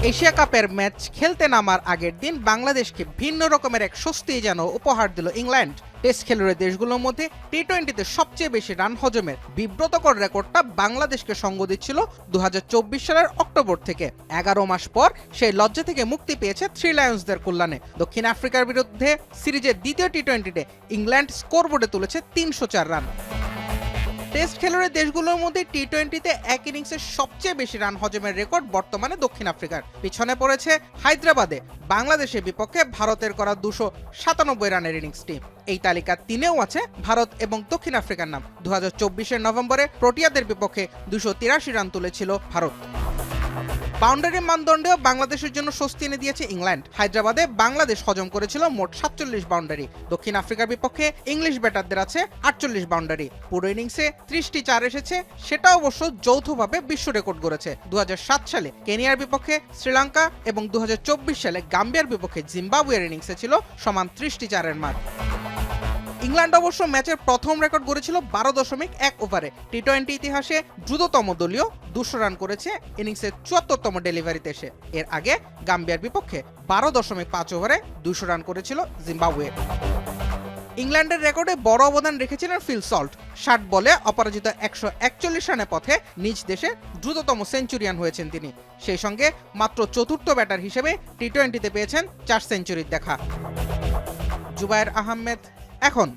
Asia কাপের match খেলতে নামার আগের দিন বাংলাদেশকে ভিন্ন রকমের এক স্বস্তি যেন উপহার দিল ইংল্যান্ড। টেস্ট খেলুড়ে দেশগুলোর মধ্যে টি-20তে সবচেয়ে বেশি রান হজমের বিব্রতকর রেকর্ডটা বাংলাদেশকে সঙ্গ দিচ্ছিল 2024 সালের অক্টোবর থেকে। 11 মাস পর সেই লজ্জা থেকে মুক্তি পেয়েছে থ্রি লায়ন্সদের কল্যাণে। দক্ষিণ আফ্রিকার বিরুদ্ধে সিরিজের দ্বিতীয় টি-20তে ইংল্যান্ড স্কোরবোর্ডে তুলেছে 304 রান। টেস্ট খেলুড়ে দেশগুলোর মধ্যে টি-20তে এক ইনিংসে সবচেয়ে বেশি রান হজমের রেকর্ড বর্তমানে দক্ষিণ আফ্রিকার। পিছনে পড়েছে হায়দ্রাবাদে বাংলাদেশের বিপক্ষে ভারতের করা 297 রানের ইনিংসটি। এই তালিকার 3-এও আছে ভারত এবং দক্ষিণ আফ্রিকার নাম। 2024 নভেম্বরে প্রোটিয়াদের বিপক্ষে 283 রান তুলেছিল ভারত। বাউন্ডারির মানদণ্ডেও বাংলাদেশের জন্য স্বস্তি এনে দিয়েছে ইংল্যান্ড। হায়দ্রাবাদে বাংলাদেশ হজম করেছিল মোট 47 বাউন্ডারি। দক্ষিণ আফ্রিকার বিপক্ষে ইংলিশ ব্যাটারদের আছে 48 বাউন্ডারি। পুরো ইনিংসে 30টি 4 এসেছে, সেটা অবশ্য যৌথভাবে বিশ্ব রেকর্ড গড়েছে। 2007 সালে কেনিয়ার বিপক্ষে শ্রীলঙ্কা এবং 2024 সালে গাম্বিয়ার বিপক্ষে জিম্বাবুয়ের ইনিংসে ছিল সমান 30টি 4-এর মান। ইংল্যান্ড অবশ্য ম্যাচের প্রথম রেকর্ড গড়েছিল 12.1 ওভারে। টি-20 ইতিহাসে দ্রুততম দলীয় 200 রান করেছে ইনিংসের 74তম ডেলিভারিতে এসে। এর আগে গাম্বিয়ার বিপক্ষে 12.5 ওভারে 200 রান করেছিল জিম্বাবুয়ে। ইংল্যান্ডের রেকর্ডে বড় অবদান রেখেছিলেন ফিল সল্ট। 60 বলে অপরাজিত 141 রানের পথে নিজ দেশে দ্রুততম সেঞ্চুরিয়ান হয়েছেন তিনি। সেই সঙ্গে মাত্র চতুর্থ ব্যাটার হিসেবে টি-20তে পেয়েছেন 4 সেঞ্চুরির দেখা। জুবায়ের আহমেদ, এখন।